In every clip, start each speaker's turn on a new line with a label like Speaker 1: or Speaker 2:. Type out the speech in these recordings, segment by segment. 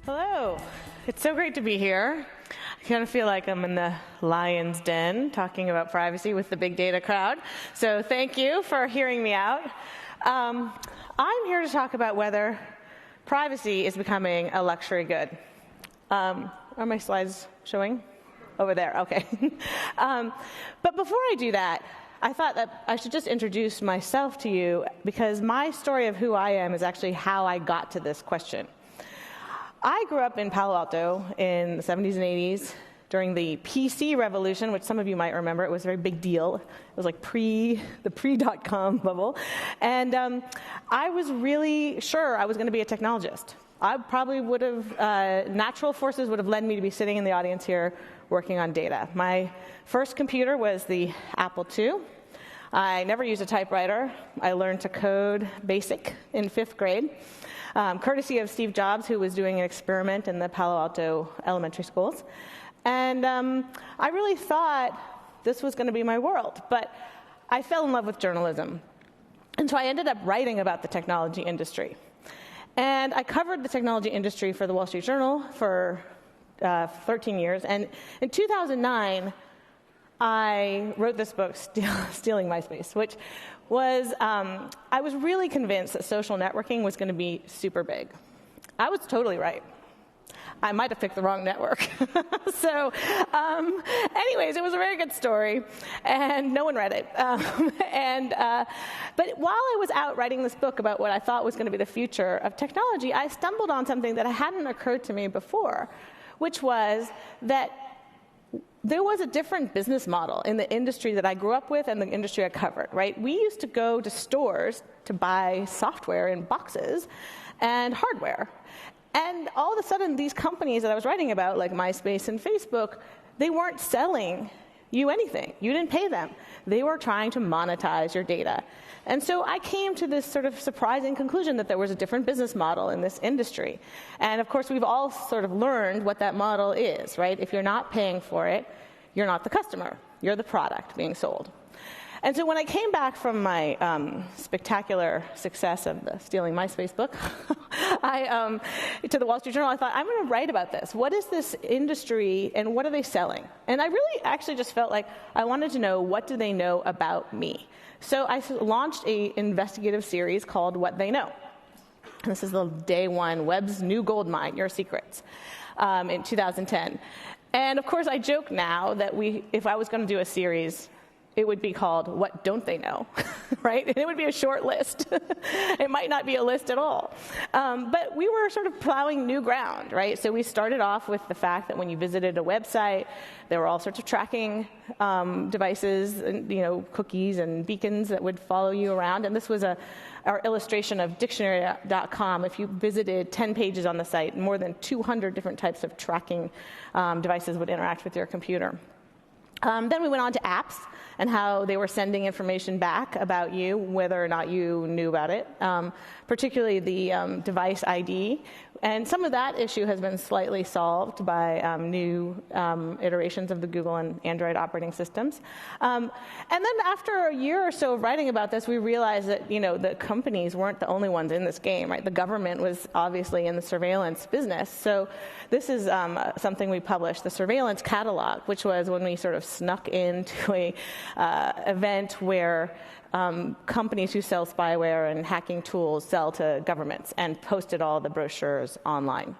Speaker 1: Hello. It's so great to be here. I kind of feel like I'm in the lion's den talking about privacy with the big data crowd. So thank you for hearing me out. I'm here to talk about whether privacy is becoming a luxury good. Are my slides showing? Over there, okay. But before I do that, I thought that I should just introduce myself to you, because my story of who I am is actually how I got to this question. I grew up in Palo Alto in the 70s and 80s during the PC revolution, which some of you might remember. It was a very big deal. It was like the pre-.com bubble. And I was really sure I was going to be a technologist. I probably would have, natural forces would have led me to be sitting in the audience here working on data. My first computer was the Apple II. I never used a typewriter. I learned to code BASIC in 5th grade. Courtesy of Steve Jobs, who was doing an experiment in the Palo Alto elementary schools. And I really thought this was going to be my world. But I fell in love with journalism. And so I ended up writing about the technology industry. And I covered the technology industry for the Wall Street Journal for 13 years. And in 2009, I wrote this book, Stealing MySpace, which was, I was really convinced that social networking was going to be super big. I was totally right. I might have picked the wrong network. So anyways, it was a very good story, and no one read it. But while I was out writing this book about what I thought was going to be the future of technology, I stumbled on something that hadn't occurred to me before, which was that there was a different business model in the industry that I grew up with and the industry I covered, right? We used to go to stores to buy software in boxes and hardware. And all of a sudden, these companies that I was writing about, like MySpace and Facebook, they weren't selling you anything. You didn't pay them. They were trying to monetize your data. And so I came to this sort of surprising conclusion that there was a different business model in this industry. And of course, we've all sort of learned what that model is, right? If you're not paying for it, you're not the customer. You're the product being sold. And so when I came back from my spectacular success of the Stealing MySpace book to the Wall Street Journal, I thought, I'm going to write about this. What is this industry, and what are they selling? And I really actually just felt like I wanted to know, what do they know about me? So I launched an investigative series called What They Know. And this is the day one, Web's new gold mine, Your Secrets, in 2010. And of course, I joke now that if I was going to do a series, it would be called What Don't They Know, right? And it would be a short list. It might not be a list at all. But we were sort of plowing new ground, right? So we started off with the fact that when you visited a website, there were all sorts of tracking devices, and, cookies and beacons that would follow you around. And this was our illustration of dictionary.com. If you visited 10 pages on the site, more than 200 different types of tracking devices would interact with your computer. Then we went on to apps and how they were sending information back about you, whether or not you knew about it, particularly the device ID. And some of that issue has been slightly solved by new iterations of the Google and Android operating systems. And then after a year or so of writing about this, we realized that the companies weren't the only ones in this game, right? The government was obviously in the surveillance business. So this is something we published, the Surveillance Catalog, which was when we sort of snuck into a event where companies who sell spyware and hacking tools sell to governments, and posted all the brochures online.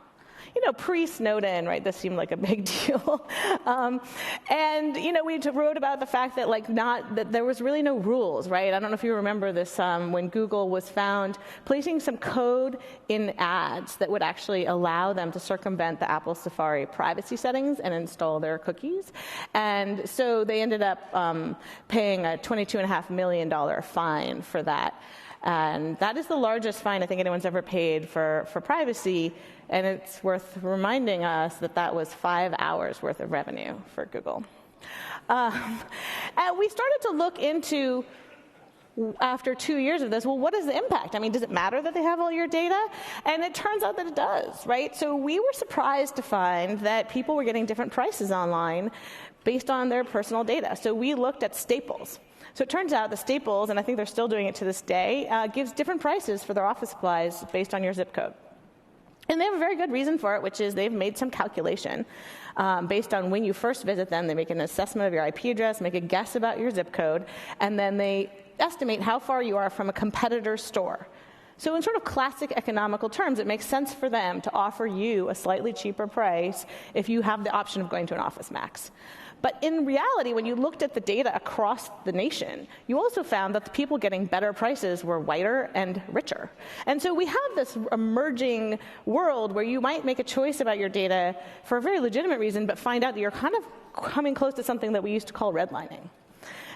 Speaker 1: Pre-Snowden, right, this seemed like a big deal. And, we wrote about the fact that, that there was really no rules, right? I don't know if you remember this, when Google was found placing some code in ads that would actually allow them to circumvent the Apple Safari privacy settings and install their cookies. And so they ended up paying a $22.5 million fine for that. And that is the largest fine I think anyone's ever paid for privacy. And it's worth reminding us that that was 5 hours worth of revenue for Google. And we started to look into, after 2 years of this, well, what is the impact? I mean, does it matter that they have all your data? And it turns out that it does, right? So we were surprised to find that people were getting different prices online based on their personal data. So we looked at Staples. So it turns out the Staples, and I think they're still doing it to this day, gives different prices for their office supplies based on your zip code. And they have a very good reason for it, which is they've made some calculation based on when you first visit them. They make an assessment of your IP address, make a guess about your zip code, and then they estimate how far you are from a competitor's store. So in sort of classic economical terms, it makes sense for them to offer you a slightly cheaper price if you have the option of going to an Office Max. But in reality, when you looked at the data across the nation, you also found that the people getting better prices were whiter and richer. And so we have this emerging world where you might make a choice about your data for a very legitimate reason, but find out that you're kind of coming close to something that we used to call redlining.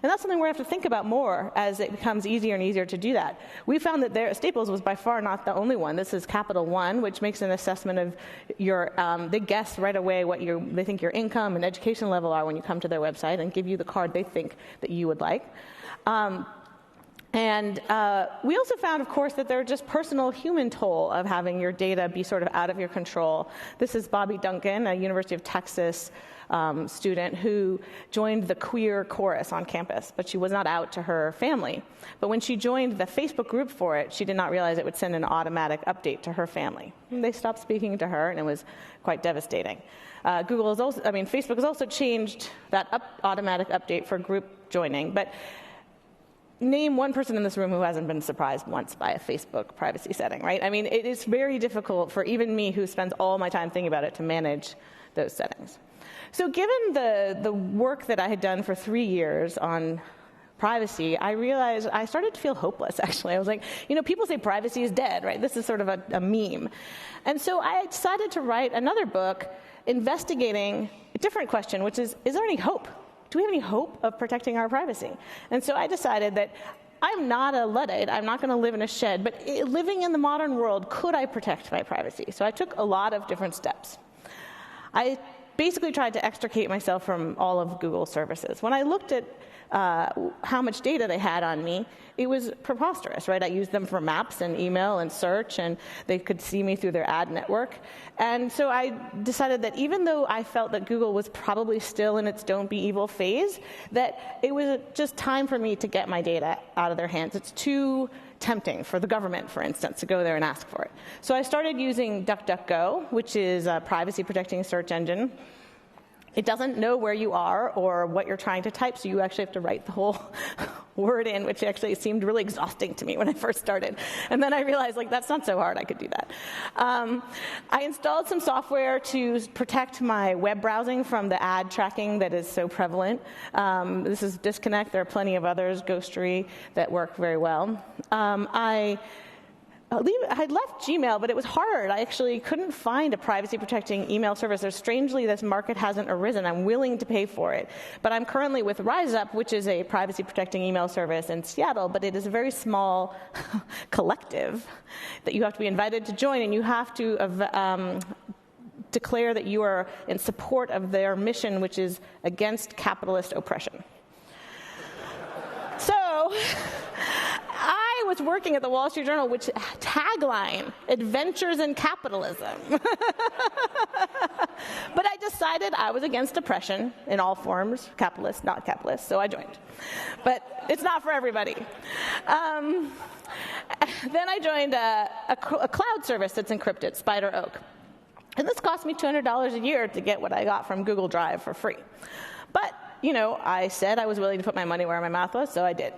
Speaker 1: And that's something we're going to have to think about more as it becomes easier and easier to do that. We found that Staples was by far not the only one. This is Capital One, which makes an assessment of your, they guess right away what they think your income and education level are when you come to their website and give you the card they think that you would like. And we also found, of course, that there's just personal human toll of having your data be sort of out of your control. This is Bobby Duncan, a University of Texas student who joined the queer chorus on campus, but she was not out to her family. But when she joined the Facebook group for it, she did not realize it would send an automatic update to her family. And they stopped speaking to her, and it was quite devastating. Facebook has also changed that automatic update for group joining, but name one person in this room who hasn't been surprised once by a Facebook privacy setting, right? I mean, it is very difficult for even me, who spends all my time thinking about it, to manage those settings. So given the work that I had done for 3 years on privacy, I realized I started to feel hopeless, actually. I was like, people say privacy is dead, right? This is sort of a meme. And so I decided to write another book investigating a different question, which is there any hope? Do we have any hope of protecting our privacy? And so I decided that I'm not a Luddite. I'm not going to live in a shed. But living in the modern world, could I protect my privacy? So I took a lot of different steps. I basically tried to extricate myself from all of Google's services. When I looked at how much data they had on me, it was preposterous, right? I used them for maps and email and search, and they could see me through their ad network. And so I decided that even though I felt that Google was probably still in its don't be evil phase, that it was just time for me to get my data out of their hands. It's too tempting for the government, for instance, to go there and ask for it. So I started using DuckDuckGo, which is a privacy-protecting search engine. It doesn't know where you are or what you're trying to type, so you actually have to write the whole word in, which actually seemed really exhausting to me when I first started. And then I realized, that's not so hard. I could do that. I installed some software to protect my web browsing from the ad tracking that is so prevalent. This is Disconnect. There are plenty of others, Ghostery, that work very well. I had left Gmail, but it was hard. I actually couldn't find a privacy-protecting email service. Strangely, this market hasn't arisen. I'm willing to pay for it. But I'm currently with RiseUp, which is a privacy-protecting email service in Seattle, but it is a very small collective that you have to be invited to join, and you have to declare that you are in support of their mission, which is against capitalist oppression. So I was working at the Wall Street Journal, which tagline, adventures in capitalism. But I decided I was against oppression in all forms, capitalist, not capitalist, so I joined. But it's not for everybody. Then I joined a cloud service that's encrypted, SpiderOak. And this cost me $200 a year to get what I got from Google Drive for free. But, I said I was willing to put my money where my mouth was, so I did.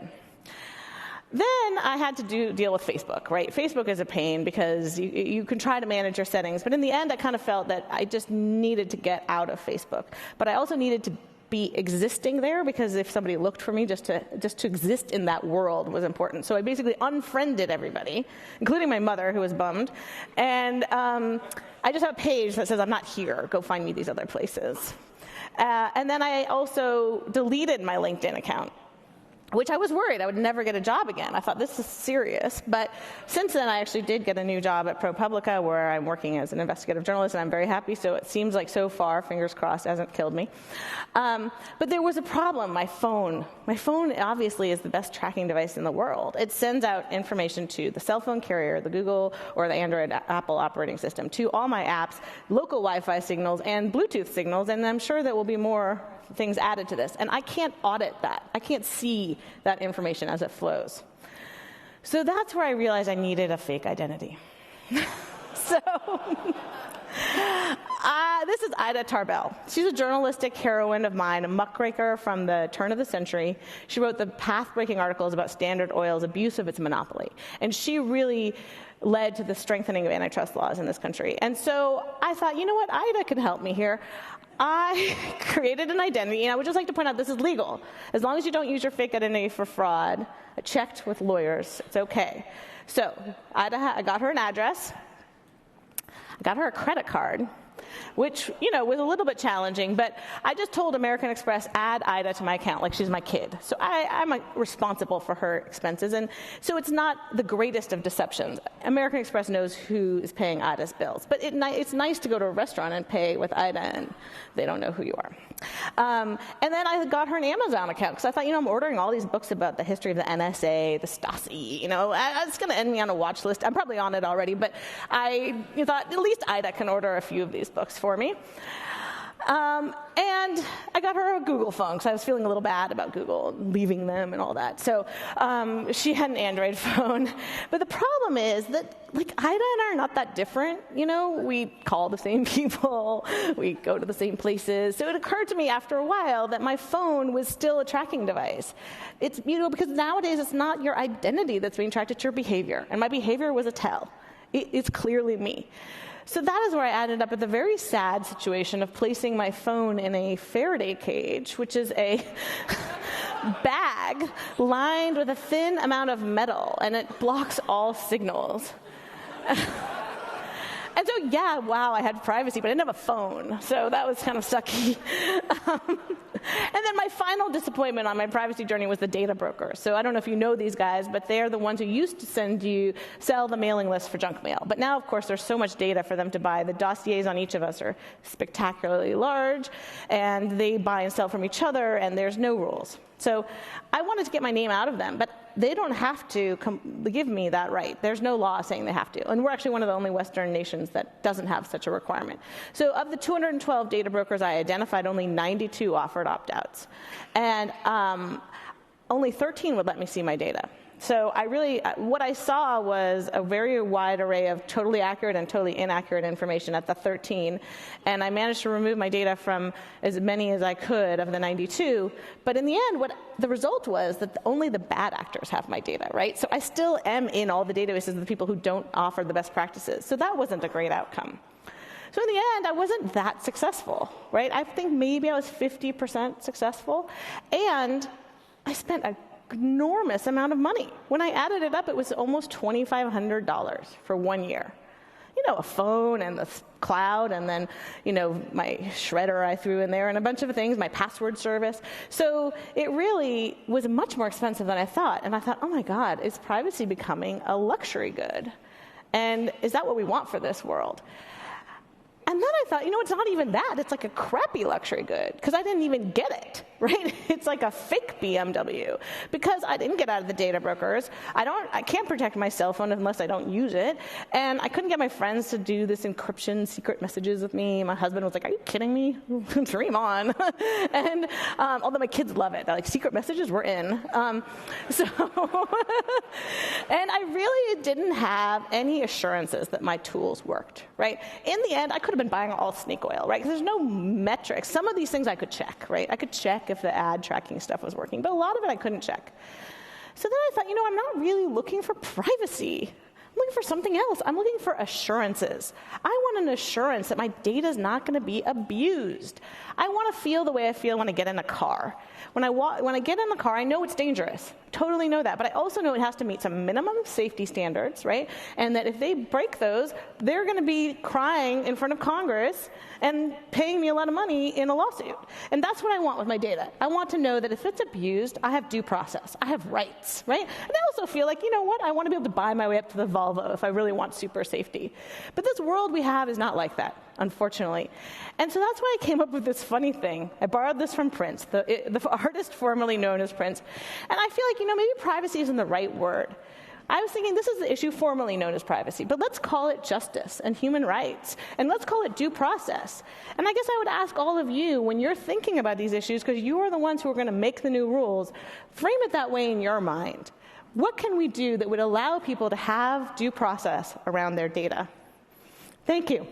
Speaker 1: Then I had to deal with Facebook, right? Facebook is a pain because you can try to manage your settings, but in the end I kind of felt that I just needed to get out of Facebook. But I also needed to be existing there, because if somebody looked for me, just to exist in that world was important. So I basically unfriended everybody, including my mother, who was bummed. And I just have a page that says, I'm not here, go find me these other places. And then I also deleted my LinkedIn account, which I was worried I would never get a job again. I thought, this is serious. But since then, I actually did get a new job at ProPublica, where I'm working as an investigative journalist, and I'm very happy. So it seems like so far, fingers crossed, hasn't killed me. But there was a problem. My phone obviously is the best tracking device in the world. It sends out information to the cell phone carrier, the Google or the Android Apple operating system, to all my apps, local Wi-Fi signals, and Bluetooth signals, and I'm sure there will be more things added to this. And I can't audit that. I can't see that information as it flows. So that's where I realized I needed a fake identity. So this is Ida Tarbell. She's a journalistic heroine of mine, a muckraker from the turn of the century. She wrote the path-breaking articles about Standard Oil's abuse of its monopoly. And she really led to the strengthening of antitrust laws in this country. And so I thought, you know what, Ida can help me here. I created an identity, and I would just like to point out this is legal. As long as you don't use your fake identity for fraud, I checked with lawyers, it's okay. So I got her an address. I got her a credit card, which, was a little bit challenging, but I just told American Express, add Ida to my account, like she's my kid. So I'm responsible for her expenses, and so it's not the greatest of deceptions. American Express knows who is paying Ida's bills, but it's nice to go to a restaurant and pay with Ida, and they don't know who you are. And then I got her an Amazon account, because I thought, I'm ordering all these books about the history of the NSA, the Stasi, it's going to end me on a watch list. I'm probably on it already, but I thought, at least Ida can order a few of these books for me. And I got her a Google phone because I was feeling a little bad about Google leaving them and all that. So she had an Android phone. But the problem is that, Ida and I are not that different. We call the same people. We go to the same places. So it occurred to me after a while that my phone was still a tracking device. It's, because nowadays it's not your identity that's being tracked, it's your behavior. And my behavior was a tell. It's clearly me. So that is where I ended up at the very sad situation of placing my phone in a Faraday cage, which is a bag lined with a thin amount of metal, and it blocks all signals. And so, I had privacy, but I didn't have a phone, so that was kind of sucky. And then my final disappointment on my privacy journey was the data broker. So I don't know if you know these guys, but they're the ones who used to sell the mailing list for junk mail. But now, of course, there's so much data for them to buy. The dossiers on each of us are spectacularly large, and they buy and sell from each other, and there's no rules. So I wanted to get my name out of them, but they don't have to give me that right. There's no law saying they have to. And we're actually one of the only Western nations that doesn't have such a requirement. So of the 212 data brokers I identified, only 92 offered opt-outs. And only 13 would let me see my data. So what I saw was a very wide array of totally accurate and totally inaccurate information at the 13, and I managed to remove my data from as many as I could of the 92, but in the end, what the result was that only the bad actors have my data, right? So I still am in all the databases of the people who don't offer the best practices, so that wasn't a great outcome. So in the end, I wasn't that successful, right? I think maybe I was 50% successful, and I spent a enormous amount of money. When I added it up, it was almost $2,500 for 1 year. A phone and the cloud, and then, my shredder I threw in there, and a bunch of things, my password service. So it really was much more expensive than I thought. And I thought, oh my God, is privacy becoming a luxury good? And is that what we want for this world? And then I thought, it's not even that. It's like a crappy luxury good, because I didn't even get it, right? It's like a fake BMW, because I didn't get out of the data brokers. I can't protect my cell phone unless I don't use it. And I couldn't get my friends to do this encryption secret messages with me. My husband was like, are you kidding me? Dream on. And although my kids love it. They're like, secret messages, we're in. And I really didn't have any assurances that my tools worked, right? In the end, I could have been buying all snake oil, right? Because there's no metrics. Some of these things I could check, right? I could check if the ad tracking stuff was working, but a lot of it I couldn't check. So then I thought, I'm not really looking for privacy. I'm looking for something else. I'm looking for assurances. I want an assurance that my data is not going to be abused. I want to feel the way I feel when I get in a car. When I get in the car, I know it's dangerous. Totally know that. But I also know it has to meet some minimum safety standards, right? And that if they break those, they're going to be crying in front of Congress and paying me a lot of money in a lawsuit. And that's what I want with my data. I want to know that if it's abused, I have due process. I have rights, right? And I also feel like, I want to be able to buy my way up to the Volvo if I really want super safety. But this world we have is not like that, unfortunately. And so that's why I came up with this funny thing. I borrowed this from Prince, the artist formerly known as Prince. And I feel like, maybe privacy isn't the right word. I was thinking this is the issue formerly known as privacy, but let's call it justice and human rights, and let's call it due process. And I guess I would ask all of you, when you're thinking about these issues, because you are the ones who are going to make the new rules, frame it that way in your mind. What can we do that would allow people to have due process around their data? Thank you.